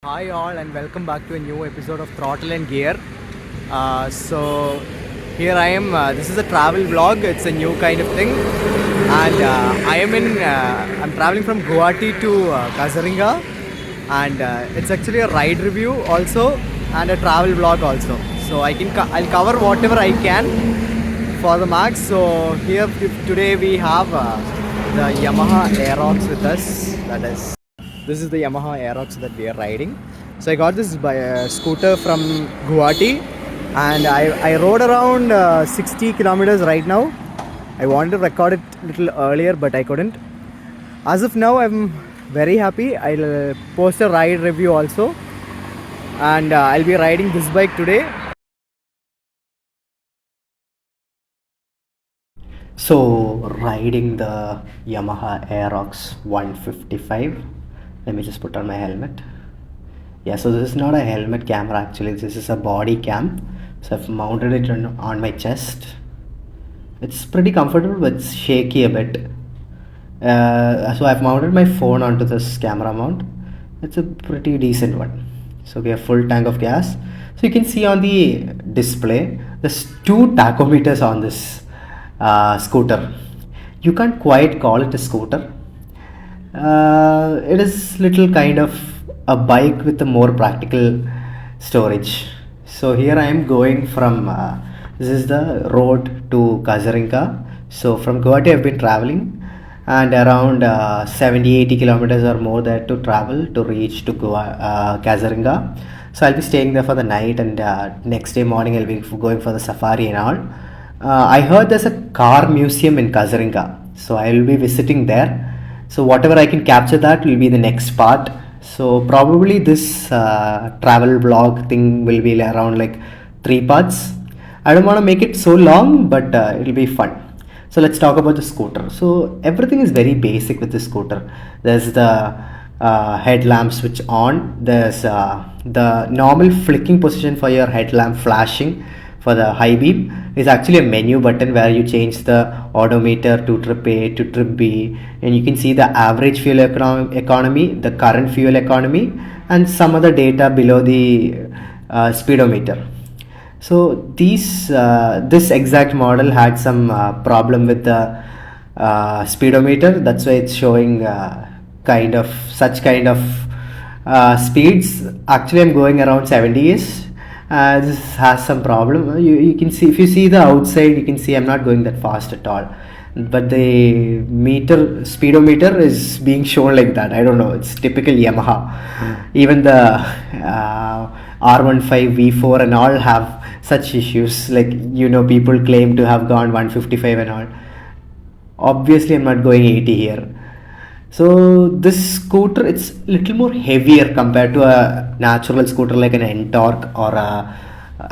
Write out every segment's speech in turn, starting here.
Hi all and welcome back to a new episode of Throttle and Gear. So here I am. This is a travel vlog. It's a new kind of thing, and I am in. I'm traveling from Guwahati to Kaziranga, and it's actually a ride review also and a travel vlog also. So I'll cover whatever I can for the max. So here today we have the Yamaha Aerox with us. This is the Yamaha Aerox that we are riding. So I got this by a scooter from Guwahati, and I rode around 60 kilometers right now. I wanted to record it a little earlier, but I couldn't. As of now, I'm very happy. I'll post a ride review also, and I'll be riding this bike today. So, riding the Yamaha Aerox 155. Let me just put on my helmet. Yeah, so this is not a helmet camera actually, this is a body cam. So, I've mounted it on my chest. It's pretty comfortable but shaky a bit. So, I've mounted my phone onto this camera mount. It's a pretty decent one. So, we have full tank of gas. So, you can see on the display, there's two tachometers on this scooter. You can't quite call it a scooter. It is little kind of a bike with a more practical storage. So here I am going from this is the road to Kaziranga. So from Guwahati I've been traveling, and around 70-80 kilometers or more there to travel to reach to Kaziranga. So I'll be staying there for the night, and next day morning I'll be going for the safari and all. I heard there's a car museum in Kaziranga, so I will be visiting there. So whatever I can capture, that will be the next part. So probably this travel vlog thing will be around like 3 parts. I don't want to make it so long, but it'll be fun. So let's talk about the scooter. So everything is very basic with the scooter. There's the headlamp switch on. There's the normal flicking position for your headlamp flashing. For the high beam is actually a menu button where you change the odometer to trip A to trip B, and you can see the average fuel economy, the current fuel economy, and some other data below the speedometer. So this exact model had some problem with the speedometer. That's why it's showing kind of speeds. Actually, I'm going around 70s. This has some problem. You can see, if you see the outside, you can see I'm not going that fast at all, but the speedometer is being shown like that. I don't know, it's typical Yamaha. Even the R15 V4 and all have such issues, like people claim to have gone 155 and all. Obviously I'm not going 80 here. So this scooter, it's little more heavier compared to a natural scooter like an Ntorq or a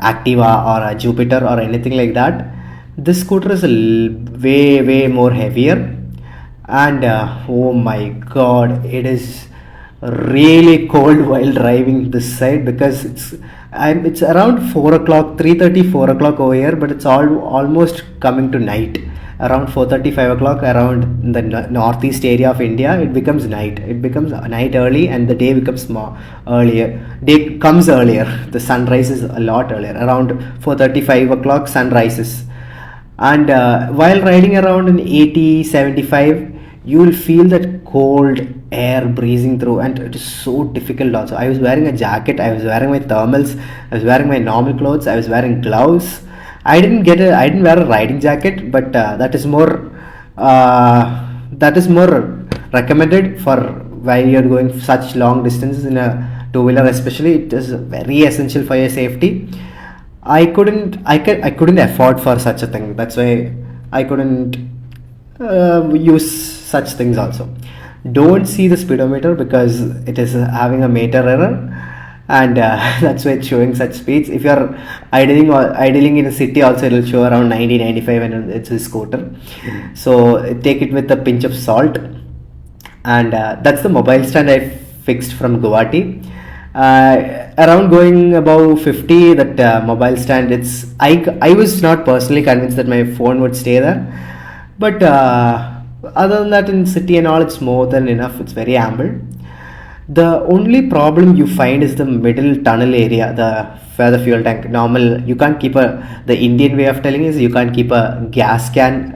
Activa or a Jupiter or anything like that. This scooter is way more heavier, and oh my god, it is really cold while driving this side, because it's around 4 o'clock, 3:30, 4 o'clock over here, but it's almost coming to night. Around 4:35 o'clock, around the northeast area of India, it becomes night. It becomes night early, and the day becomes earlier. Day comes earlier. The sun rises a lot earlier. Around 4:35 o'clock, sun rises. And while riding around in 80, 75, you will feel that cold air breezing through, and it is so difficult also. I was wearing a jacket. I was wearing my thermals. I was wearing my normal clothes. I was wearing gloves. I didn't wear a riding jacket, but that is more recommended for while you're going such long distances in a two-wheeler. Especially, it is very essential for your safety. I couldn't afford for such a thing. That's why I couldn't use such things also. Don't see the speedometer because it is having a meter error, and that's why it's showing such speeds. If you're idling in a city also, it will show around 90-95, and it's a scooter. So take it with a pinch of salt. And that's the mobile stand I fixed from Guwahati. Around going above 50, that mobile stand, I was not personally convinced that my phone would stay there, but other than that, in city and all, it's more than enough. It's very ample. The only problem you find is the middle tunnel area, the where the fuel tank. Normal, you can't keep a. The Indian way of telling is you can't keep a gas tank,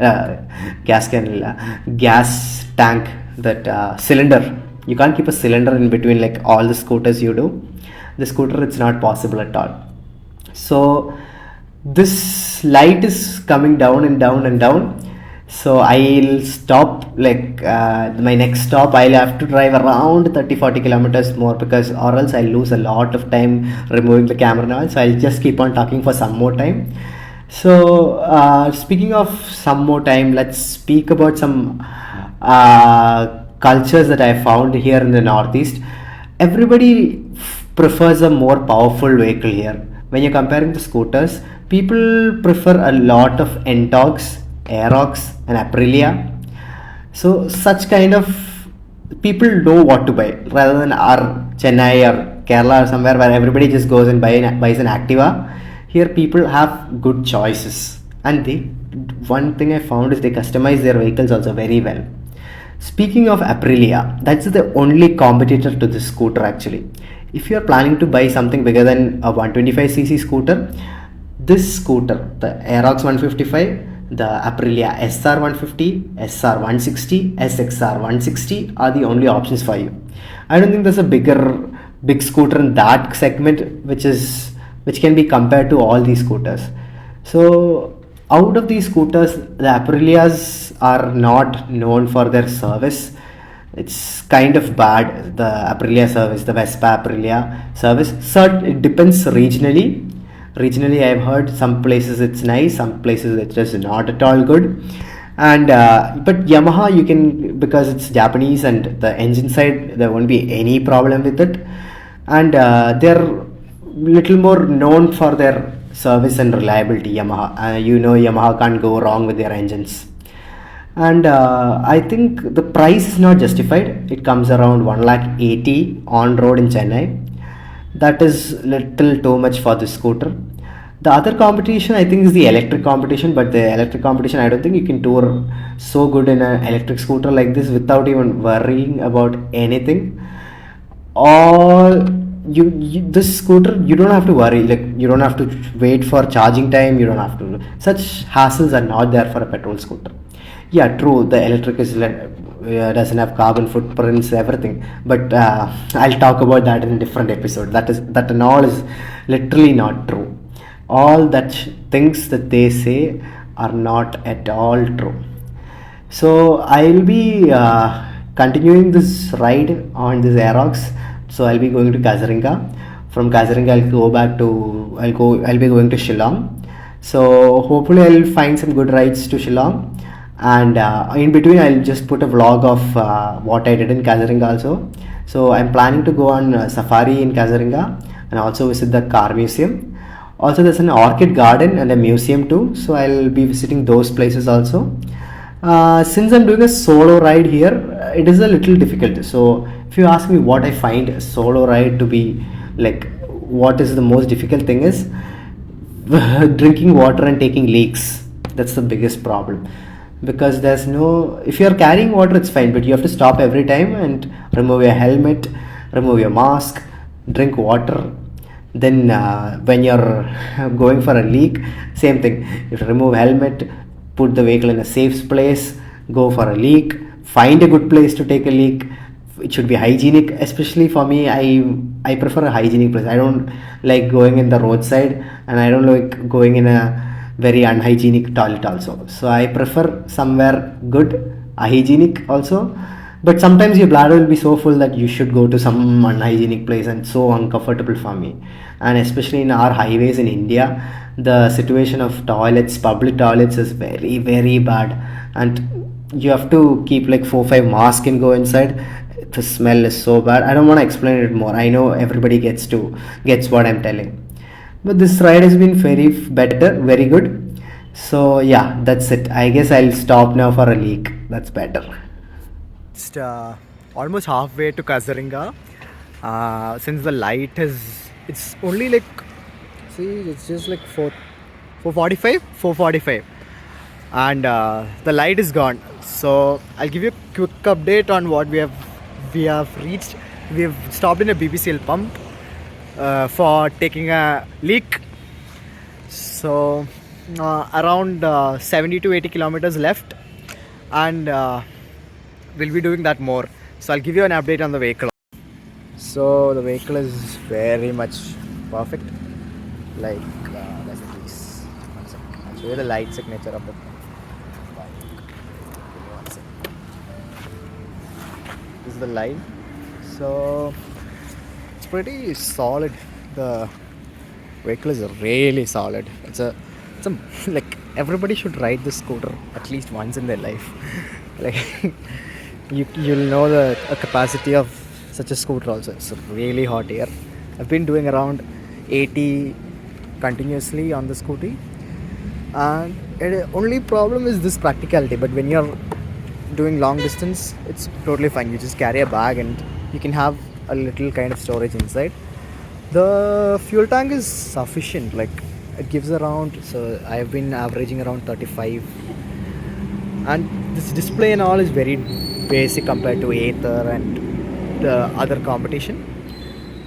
that cylinder. You can't keep a cylinder in between like all the scooters you do. The scooter, it's not possible at all. So this light is coming down and down and down. So I'll stop, like my next stop I'll have to drive around 30-40 kilometers more, because or else I'll lose a lot of time removing the camera now. So I'll just keep on talking for some more time. So speaking of some more time, let's speak about some cultures that I found here in the Northeast. Everybody prefers a more powerful vehicle here. When you're comparing the scooters, people prefer a lot of Ntorqs, Aerox, and Aprilia. So such kind of people know what to buy, rather than our Chennai or Kerala or somewhere where everybody just goes and buys an Activa. Here people have good choices, and they, one thing I found is they customize their vehicles also very well. Speaking of Aprilia, that's the only competitor to this scooter actually. If you are planning to buy something bigger than a 125cc scooter, this scooter, the Aerox 155, the Aprilia SR 150, SR 160, SXR 160 are the only options for you. I don't think there's a big scooter in that segment which can be compared to all these scooters. So out of these scooters, the Aprilias are not known for their service. It's kind of bad, the Aprilia service, the Vespa Aprilia service. So it depends regionally. Regionally, I've heard some places it's nice, some places it's just not at all good. And but Yamaha, you can, because it's Japanese and the engine side, there won't be any problem with it. And they're little more known for their service and reliability. Yamaha, Yamaha can't go wrong with their engines. And I think the price is not justified. It comes around 1,80,000 on road in Chennai. That is little too much for this scooter. The other competition I think is the electric competition, but the electric competition, I don't think you can tour so good in an electric scooter like this without even worrying about anything. Or this scooter, you don't have to worry, like you don't have to wait for charging time, you don't have to, such hassles are not there for a petrol scooter. Yeah, true, the electric is doesn't have carbon footprints, everything, but I'll talk about that in a different episode. That and all is literally not true. All that things that they say are not at all true. So I'll be continuing this ride on this Aerox. So I'll be going to Kaziranga. From Kaziranga I'll be going to Shillong. So hopefully I'll find some good rides to Shillong. And in between I'll just put a vlog of what I did in Kaziranga also. So I'm planning to go on safari in Kaziranga and also visit the car museum. Also there's an orchid garden and a museum too, so I'll be visiting those places also. Since I'm doing a solo ride here, it is a little difficult. So if you ask me what I find a solo ride to be like, what is the most difficult thing is drinking water and taking leaks. That's the biggest problem, because there's no, if you're carrying water it's fine, but you have to stop every time and remove your helmet, remove your mask, drink water. Then when you're going for a leak, same thing, you have to remove helmet, put the vehicle in a safe place, go for a leak, find a good place to take a leak. It should be hygienic, especially for me. I prefer a hygienic place. I don't like going in the roadside, and I don't like going in a very unhygienic toilet also. So I prefer somewhere good, hygienic also. But sometimes your bladder will be so full that you should go to some unhygienic place, and so uncomfortable for me. And especially in our highways in India, the situation of toilets, public toilets, is very, very bad. And you have to keep like 4-5 masks and go inside. The smell is so bad. I don't want to explain it more. I know everybody gets what I'm telling. But this ride has been very better, very good. So yeah, that's it. I guess I'll stop now for a leak. That's better. Just almost halfway to Kaziranga. Since the light it's only like, see, it's just like 4:45, and the light is gone. So I'll give you a quick update on what we have reached. we've stopped in a BPCL pump for taking a leak. So around 70 to 80 kilometers left, and we'll be doing that more. So I'll give you an update on the vehicle. So the vehicle is very much perfect. Like that's the keys. One second. I'll show you the light signature of the bike. One second. This is the light. So it's pretty solid. The vehicle is really solid. It's a like everybody should ride this scooter at least once in their life. Like you'll know the capacity of such a scooter also. It's really hot here. I've been doing around 80 continuously on the scooty, and the only problem is this practicality. But when you're doing long distance, it's totally fine. You just carry a bag and you can have a little kind of storage inside. The fuel tank is sufficient. Like it gives around, so I've been averaging around 35, and this display and all is very basic compared to Aether and the other competition.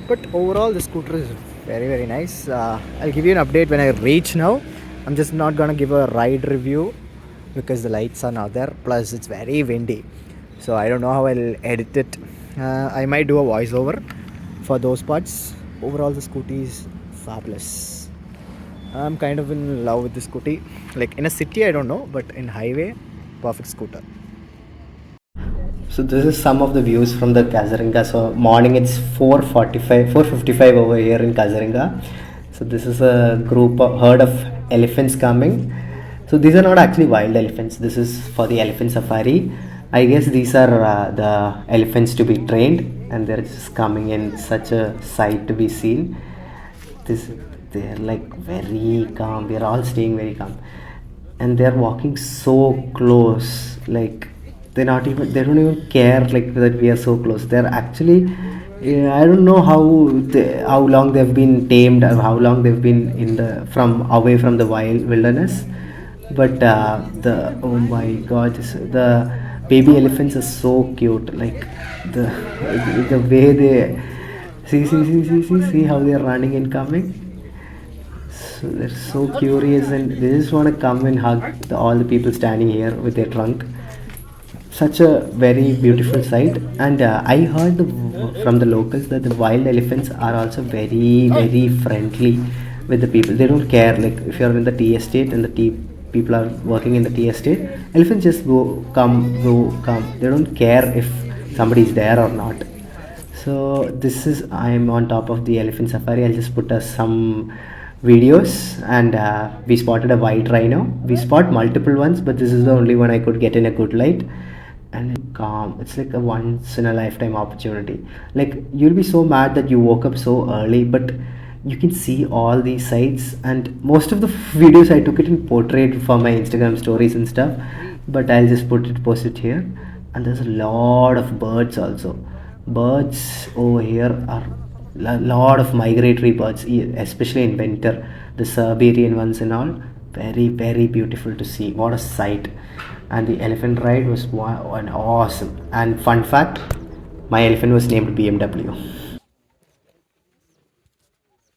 But overall the scooter is very nice. I'll give you an update when I reach now. I'm just not gonna give a ride review because the lights are not there, plus it's very windy, so I don't know how I'll edit it. I might do a voiceover for those parts. Overall the scooty is fabulous. I'm kind of in love with the scooty. Like in a city I don't know, but in highway, perfect scooter. So this is some of the views from the Kaziranga. So morning it's 4:55 over here in Kaziranga. So this is a herd of elephants coming. So these are not actually wild elephants. This is for the elephant safari. I guess these are the elephants to be trained, and they're just coming in, such a sight to be seen. They're like very calm. They're all staying very calm, and they're walking so close. Like they don't even care like that we are so close. They're actually, I don't know how long they've been tamed or how long they've been away from the wilderness. But oh my god, the baby elephants are so cute. Like the way they see how they're running and coming. So they're so curious, and they just want to come and hug all the people standing here with their trunk. Such a very beautiful sight. And I heard from the locals that the wild elephants are also very friendly with the people. They don't care, like if you're in the tea estate and the people are working in the tea estate, elephants just come. They don't care if somebody is there or not. So I'm on top of the elephant safari. I'll just put some videos. And we spotted a white rhino. We spot multiple ones, but this is the only one I could get in a good light. And calm. It's like a once in a lifetime opportunity. Like you'll be so mad that you woke up so early, but you can see all these sights. And most of the videos I took it in portrait for my Instagram stories and stuff, but I'll just post it here. And there's a lot of birds also. Birds over here are a lot of migratory birds, especially in winter. The Siberian ones and all, very beautiful to see. What a sight. And the elephant ride was awesome. And fun fact, my elephant was named BMW.